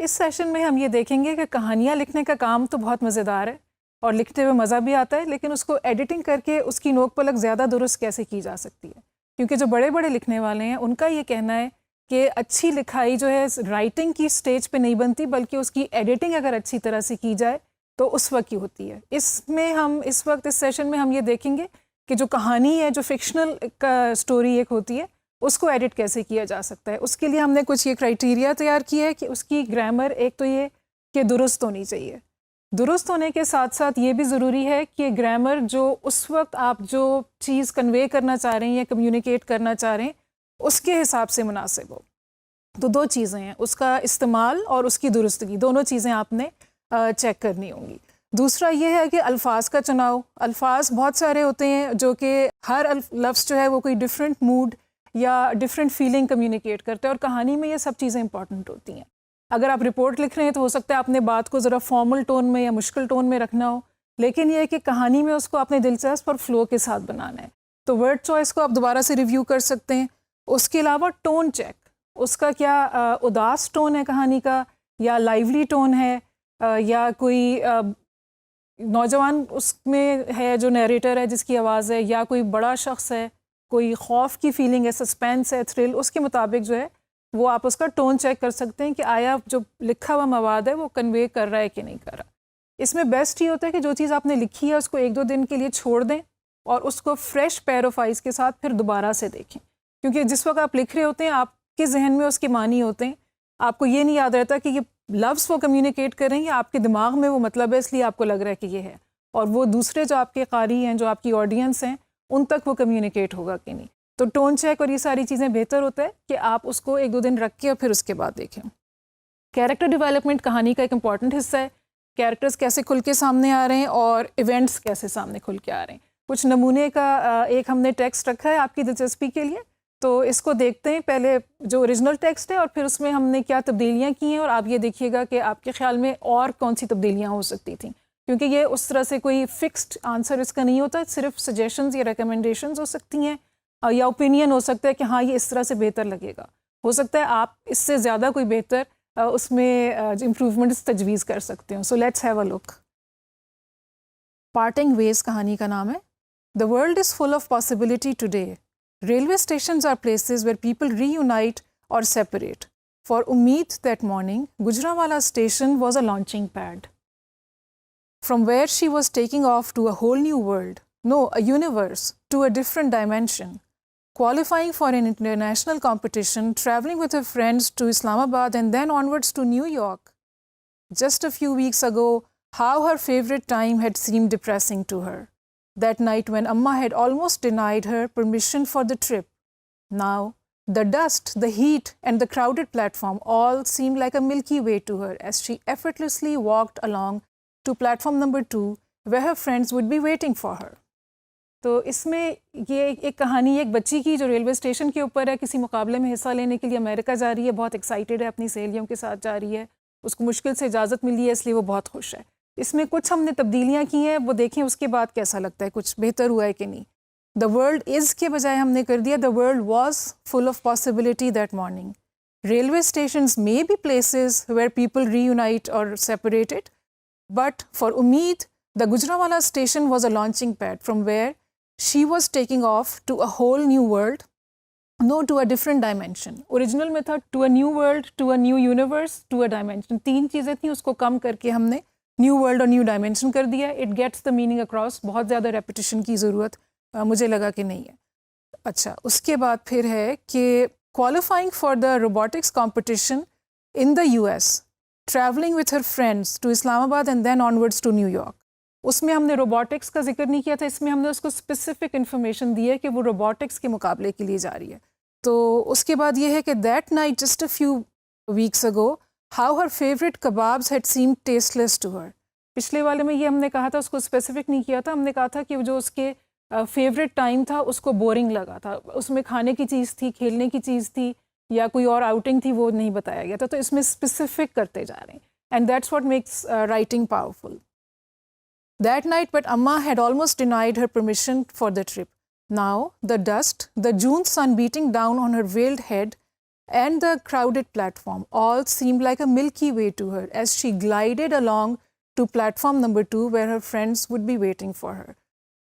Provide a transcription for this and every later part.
इस सेशन में हम ये देखेंगे कि कहानियाँ लिखने का काम तो बहुत मज़ेदार है और लिखते हुए मज़ा भी आता है, लेकिन उसको एडिटिंग करके उसकी नोक पलक ज़्यादा दुरुस्त कैसे की जा सकती है। क्योंकि जो बड़े बड़े लिखने वाले हैं उनका ये कहना है कि अच्छी लिखाई जो है राइटिंग की स्टेज पे नहीं बनती, बल्कि उसकी एडिटिंग अगर अच्छी तरह से की जाए तो उस वक्त की होती है। इसमें हम इस वक्त इस सेशन में हम ये देखेंगे कि जो कहानी है, जो फिक्शनल का स्टोरी एक होती है, उसको एडिट कैसे किया जा सकता है। उसके लिए हमने कुछ ये क्राइटेरिया तैयार किया है कि उसकी ग्रामर एक तो ये कि दुरुस्त होनी चाहिए। दुरुस्त होने के साथ साथ ये भी ज़रूरी है कि ग्रामर जो उस वक्त आप जो चीज़ कन्वे करना चाह रहे हैं या कम्युनिकेट करना चाह रहे हैं उसके हिसाब से मुनासिब हो। तो दो चीज़ें हैं, उसका इस्तेमाल और उसकी दुरुस्तगी, दोनों चीज़ें आपने चेक करनी होंगी। दूसरा ये है कि अल्फाज का चुनाव। अल्फाज बहुत सारे होते हैं जो कि हर लफ्ज़ जो है वो कोई डिफरेंट मूड या डिफरेंट फीलिंग कम्युनिकेट करते हैं, और कहानी में ये सब चीज़ें इंपॉर्टेंट होती हैं। अगर आप रिपोर्ट लिख रहे हैं तो हो सकता है आपने बात को ज़रा फॉर्मल टोन में या मुश्किल टोन में रखना हो, लेकिन ये है कि कहानी में उसको आपने दिलचस्प और फ्लो के साथ बनाना है। तो वर्ड चॉइस को आप दोबारा से रिव्यू कर सकते हैं। उसके अलावा टोन चेक, उसका क्या उदास टोन है कहानी का, या लाइवली टोन है, या कोई नौजवान उसमें है जो नरेटर है जिसकी आवाज़ है, या कोई बड़ा शख्स है, कोई खौफ की फीलिंग है, सस्पेंस है, थ्रिल, उसके मुताबिक जो है वो आप उसका टोन चेक कर सकते हैं कि आया जो लिखा हुआ मवाद है वो कन्वे कर रहा है कि नहीं कर रहा। इसमें बेस्ट ये होता है कि जो चीज़ आपने लिखी है उसको 1-2 दिन के लिए छोड़ दें और उसको फ्रेश पैर ऑफ आइज़ के साथ फिर दोबारा से देखें, क्योंकि जिस वक्त आप लिख रहे होते हैं आपके जहन में उसके मानी होते हैं, आपको ये नहीं याद रहता कि ये लफ्ज़ वो कम्युनिकेट कर रहे हैं या आपके दिमाग में वो मतलब है इसलिए आपको लग रहा है कि ये है, और वो दूसरे जो आपके कारी हैं, जो आपकी ऑडियंस हैं, उन तक वो कम्युनिकेट होगा कि नहीं। तो टोन चेक और ये सारी चीज़ें बेहतर होता है कि आप उसको 1-2 दिन रख के और फिर उसके बाद देखें। कैरेक्टर डेवलपमेंट कहानी का एक इम्पॉर्टेंट हिस्सा है। कैरेक्टर्स कैसे खुल के सामने आ रहे हैं और इवेंट्स कैसे सामने खुल के आ रहे हैं। कुछ नमूने का एक हमने टेक्स्ट रखा है आपकी दिलचस्पी के लिए, तो इसको देखते हैं। पहले जो ओरिजिनल टेक्स्ट है और फिर उसमें हमने क्या तब्दीलियाँ की हैं, और आप ये देखिएगा कि आपके ख्याल में और कौन सी तब्दीलियाँ हो सकती थी, क्योंकि ये उस तरह से कोई फिक्स्ड आंसर इसका नहीं होता, सिर्फ सजेशंस या रिकमेंडेशंस हो सकती हैं या ओपिनियन हो सकता है कि हाँ ये इस तरह से बेहतर लगेगा। हो सकता है आप इससे ज़्यादा कोई बेहतर उसमें इम्प्रूवमेंट्स तजवीज़ कर सकते हो। So let's have a look. Parting ways कहानी का नाम है। The world is full of possibility today. Railway stations are places where people reunite or separate. For Umeed that morning, Gujranwala station was a launching pad, from where she was taking off to a whole new world, no, a universe, to a different dimension. Qualifying for an international competition, traveling with her friends to Islamabad and then onwards to New York. Just a few weeks ago, how her favorite time had seemed depressing to her. That night when Amma had almost denied her permission for the trip. Now, the dust, the heat, and the crowded platform all seemed like a Milky Way to her as she effortlessly walked along to platform number 2, where her friends would be waiting for her. तो इसमें ये एक कहानी एक बच्ची की जो railway station के ऊपर है, किसी मुकाबले में हिस्सा लेने के लिए अमेरिका जा रही है, बहुत एक्साइटेड है, अपनी सहेलियों के साथ जा रही है, उसको मुश्किल से इजाज़त मिली है इसलिए वो बहुत खुश है। इसमें कुछ हमने तब्दीलियाँ की हैं, वो देखें उसके बाद कैसा लगता है, कुछ बेहतर हुआ है कि नहीं। द वर्ल्ड इज़ के बजाय हमने कर दिया the world was full of possibility that morning. Railway stations may be places where people reunite और separated, but for Ummeed the Gujranwala station was a launching pad from where she was taking off to a whole new world, no to a different dimension. Original में था to a new world, to a new universe, to a dimension. 3 चीज़ें थी, उसको कम करके हमने new world और new dimension कर दिया। It gets the meaning across. बहुत ज़्यादा रेपिटेशन की ज़रूरत मुझे लगा कि नहीं है। अच्छा, उसके बाद फिर है कि qualifying for the robotics competition in the US, travelling with her friends to Islamabad and then onwards to New York. उसमें हमने रोबोटिक्स का जिक्र नहीं किया था, इसमें हमने उसको स्पेसिफिक इन्फॉर्मेशन दी है कि वो रोबोटिक्स के मुकाबले के लिए जा रही है। तो उसके बाद ये है कि that night just a few weeks ago how her favorite kebabs had seemed tasteless to her. पिछले वाले में ये हमने कहा था, उसको स्पेसिफिक नहीं किया था, हमने कहा था कि जो उसके फेवरेट टाइम था उसको बोरिंग लगा था, उसमें खाने की चीज़ थी, खेलने की चीज़ थी, या कोई और आउटिंग थी, वो नहीं बताया गया था। तो इसमें स्पेसिफिक करते जा रहे हैं, and that's what makes writing powerful. That night, but Amma had almost denied her permission for the trip. Now, the dust, the June sun beating down on her veiled head, and the crowded platform all seemed like a milky way to her as she glided along to platform number 2 where her friends would be waiting for her.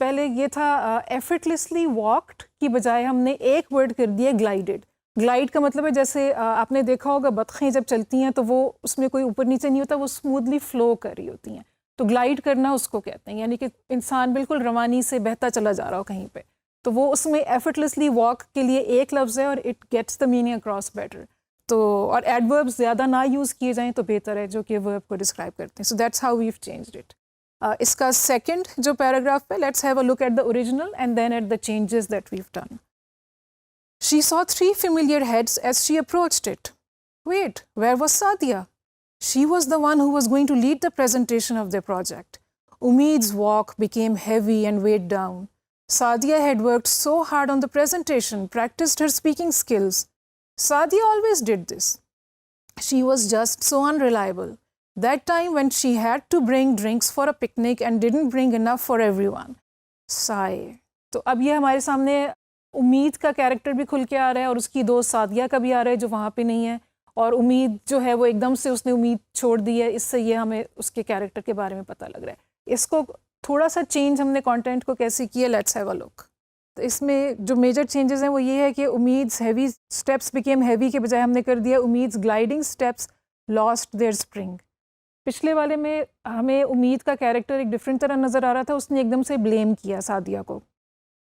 पहले ये था effortlessly walked की बजाय हमने एक word कर दिया glided. Glide का मतलब है जैसे आपने देखा होगा बतखें जब चलती हैं तो वो उसमें कोई ऊपर नीचे नहीं होता, वो स्मूथली फ्लो कर रही होती हैं, तो ग्लाइड करना उसको कहते हैं, यानी कि इंसान बिल्कुल रवानी से बहता चला जा रहा हो कहीं पे, तो वो उसमें एफर्टलेसली वॉक के लिए एक लफ्ज़ है और it gets the meaning across better. तो और एडवर्ब्स ज़्यादा ना यूज़ किए जाएँ तो बेहतर है, जो कि वर्ब को डिस्क्राइब करते हैं. So that's how we've changed it. इसका सेकेंड जो पैराग्राफ है, let's have a look at the original and then at the changes that we've done. She saw 3 familiar heads as she approached it. Wait, where was Sadia? She was the one who was going to lead the presentation of their project. Umeed's walk became heavy and weighed down. Sadia had worked so hard on the presentation, practiced her speaking skills. Sadia always did this. She was just so unreliable. That time when she had to bring drinks for a picnic and didn't bring enough for everyone. Sigh. तो अब ये हमारे सामने उम्मीद का character भी खुल के आ रहा है और उसकी दोस्त सादिया का भी आ रहा है जो वहाँ पे नहीं है, और उम्मीद जो है वो एकदम से उसने उम्मीद छोड़ दी है. इससे ये हमें उसके कैरेक्टर के बारे में पता लग रहा है. इसको थोड़ा सा चेंज हमने कंटेंट को कैसे किया, लेट्स हैव अ लुक. तो इसमें जो मेजर चेंजेस हैं वो ये है कि उम्मीद्स हैवी स्टेप्स बिकेम हैवी के बजाय हमने कर दिया उम्मीद्स gliding steps lost their spring. पिछले वाले में हमें उम्मीद का कैरेक्टर एक डिफरेंट तरह नज़र आ रहा था. उसने एकदम से ब्लेम किया सादिया को.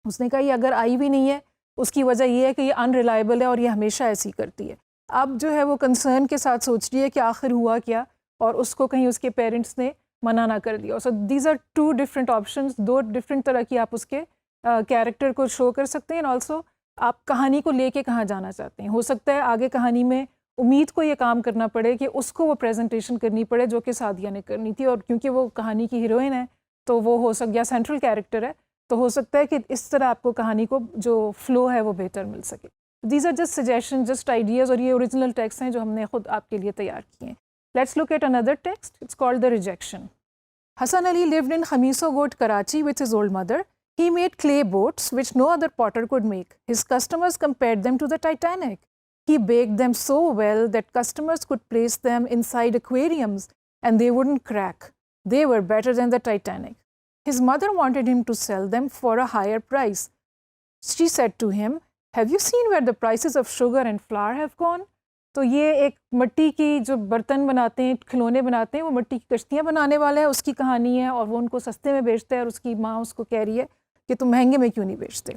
उसने कहा ये अगर आई भी नहीं है उसकी वजह ये है कि ये अनरिलायबल है और ये हमेशा ऐसी करती है. अब जो है वो कंसर्न के साथ सोच रही है कि आखिर हुआ क्या, और उसको कहीं उसके पेरेंट्स ने मना ना कर दिया. So these are 2 different options, 2 different तरह की आप उसके कैरेक्टर को शो कर सकते हैं. ऑल्सो आप कहानी को लेके कहाँ जाना चाहते हैं. हो सकता है आगे कहानी में उम्मीद को ये काम करना पड़े कि उसको वो प्रेजेंटेशन करनी पड़े जो कि सादिया ने करनी थी, और क्योंकि वो कहानी की हीरोइन है तो वो हो सक या सेंट्रल कैरेक्टर है, तो हो सकता है कि इस तरह आपको कहानी को जो फ्लो है वो बेहतर मिल सके. These are just suggestion, just ideas, और ये ओरिजिनल टेक्स्ट हैं जो हमने खुद आपके लिए तैयार किए हैं. Let's look at another text. It's called the rejection. Hassan Ali lived in Khamiso Goat, Karachi with his old mother. He made clay boats which no other potter could make. His customers compared them to the Titanic. He baked them so well that customers could place them inside aquariums and they wouldn't crack. They were better than the Titanic. His mother wanted him to sell them for a higher price. She said to him, "Have you seen where the prices of sugar and flour have gone?" तो ये एक मिट्टी की जो बर्तन बनाते हैं, खिलौने बनाते हैं, वो मिट्टी की कश्तियाँ बनाने वाला है, उसकी कहानी है, और वो उनको सस्ते में बेचता है और उसकी माँ उसको कह रही है कि तुम महंगे में क्यों नहीं बेचते.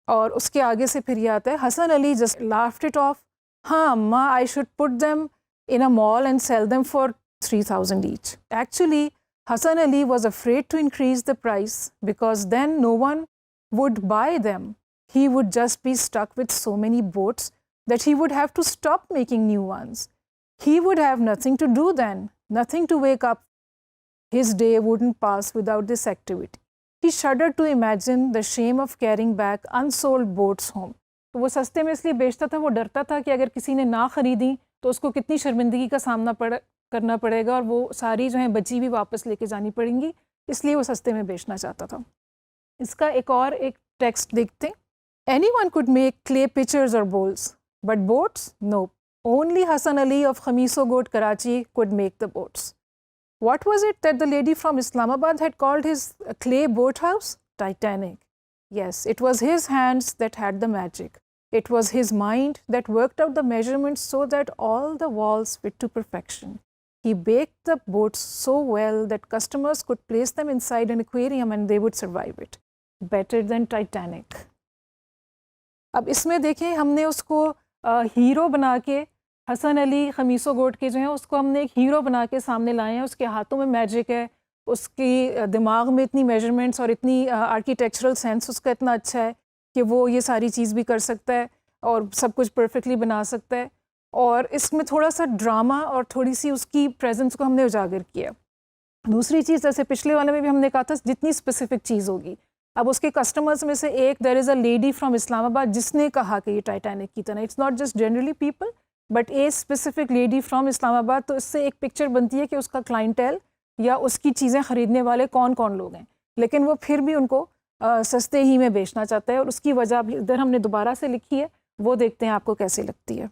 और उसके आगे से फिर ये आता है, Hasan Ali just laughed it off. हाँ अम्मा, I should put them in a mall and sell them for 3000 each. Actually, Hassan Ali was afraid to increase the price because then no one would buy them. He would just be stuck with so many boats that he would have to stop making new ones. He would have nothing to do then, nothing to wake up. His day wouldn't pass without this activity. He shuddered to imagine the shame of carrying back unsold boats home. तो वो सस्ते में इसलिए बेचता था, वो डरता था कि अगर किसी ने ना ख़रीदी तो उसको कितनी शर्मिंदगी का सामना करना पड़ेगा, और वो सारी जो है बची भी वापस लेके जानी पड़ेंगी, इसलिए वो सस्ते में बेचना चाहता था. इसका एक टेक्स्ट देखते हैं. Anyone could make clay pitchers or bowls, but boats? No. Only Hassan Ali of Khamiso Goat, Karachi could make the boats. What was it that the lady from Islamabad had called his clay boathouse? Titanic. Yes, it was his hands that had the magic. It was his mind that worked out the measurements so that all the walls fit to perfection. He baked the boats so well that customers could place them inside an aquarium and they would survive it. Better than Titanic. अब इसमें देखें, हमने उसको hero बना के, हसन अली खमीसो गोट के जो हैं उसको हमने एक हीरो बना के सामने लाए हैं. उसके हाथों में मैजिक है, उसकी दिमाग में इतनी मेजरमेंट्स और इतनी आर्किटेक्चरल सेंस उसका इतना अच्छा है कि वो ये सारी चीज़ भी कर सकता है और सब कुछ परफेक्टली बना सकता है. और इसमें थोड़ा सा ड्रामा और थोड़ी सी उसकी प्रेजेंस को हमने उजागर किया. दूसरी चीज़, जैसे पिछले वाले में भी हमने कहा था, जितनी स्पेसिफिक चीज़ होगी. अब उसके कस्टमर्स में से एक, there is a lady from Islamabad, जिसने कहा कि ये टाइटैनिक की तरह. It's not just generally people but a specific lady from Islamabad. तो इससे एक पिक्चर बनती है कि उसका क्लाइंटेल या उसकी चीज़ें ख़रीदने वाले कौन कौन लोग हैं, लेकिन वो फिर भी उनको सस्ते ही में बेचना चाहता है. और उसकी वजह भी इधर हमने दोबारा से लिखी है. वो देखते हैं आपको कैसी लगती है।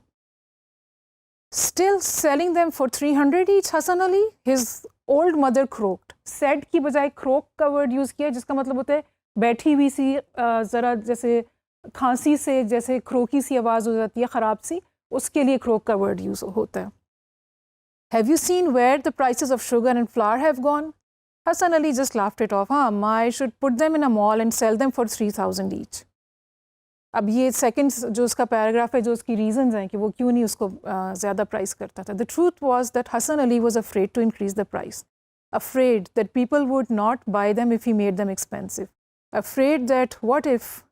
Still selling them for 300 each, Hassan Ali, his old mother croaked. Said की बजाय croak का word use किया, जिसका मतलब होता है बैठी हुई सी, ज़रा जैसे खांसी से जैसे croaky सी आवाज़ हो जाती है, ख़राब सी, उसके लिए croak का word use होता है। Have you seen where the prices of sugar and flour have gone? Hassan Ali just laughed it off. हाँ, I should put them in a mall and sell them for 3,000 each. अब ये second जो उसका paragraph है, जो उसकी reasons हैं कि वो क्यों नहीं उसको ज़्यादा प्राइस करता था. The truth was that Hasan Ali was afraid to increase the price, afraid that people would not buy them if he made them expensive, afraid that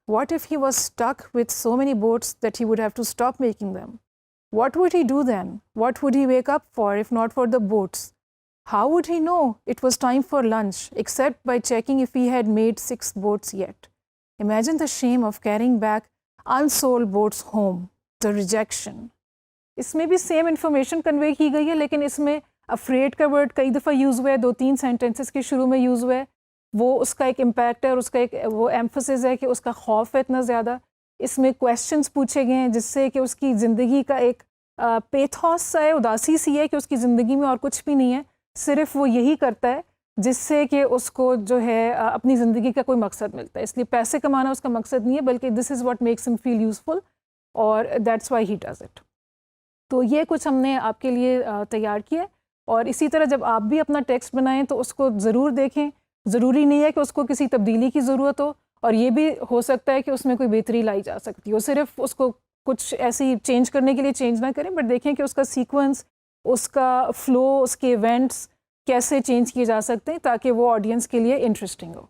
what if he was stuck with so many boats that he would have to stop making them? What would he do then? What would he wake up for if not for the boats? How would he know it was time for lunch except by checking if he had made 6 boats yet? Imagine the shame of carrying back unsold boats home, the rejection. इसमें भी same information convey की गई है, लेकिन इसमें afraid का word कई दफ़ा यूज़ हुआ है, 2-3 सेंटेंसेस के शुरू में यूज़ हुआ है. वो उसका एक इम्पैक्ट है और उसका एक वो एम्फोसिस है कि उसका खौफ है इतना ज़्यादा. इसमें क्वेश्चंस पूछे गए हैं जिससे कि उसकी ज़िंदगी का एक पेथोस सा है, उदासी सी है कि उसकी ज़िंदगी में और कुछ भी नहीं है, सिर्फ वो यही करता है जिससे कि उसको जो है अपनी ज़िंदगी का कोई मकसद मिलता है. इसलिए पैसे कमाना उसका मकसद नहीं है, बल्कि this is what makes him feel useful और that's why he does it. तो ये कुछ हमने आपके लिए तैयार किया. और इसी तरह जब आप भी अपना टेक्स्ट बनाएं तो उसको ज़रूर देखें. ज़रूरी नहीं है कि उसको किसी तब्दीली की ज़रूरत हो, और ये भी हो सकता है कि उसमें कोई बेहतरी लाई जा सकती हो. सिर्फ उसको कुछ ऐसी चेंज करने के लिए चेंज ना करें, बट देखें कि उसका सीक्वेंस, उसका फ़्लो, उसके इवेंट्स कैसे चेंज किए जा सकते हैं ताकि वो ऑडियंस के लिए इंटरेस्टिंग हो.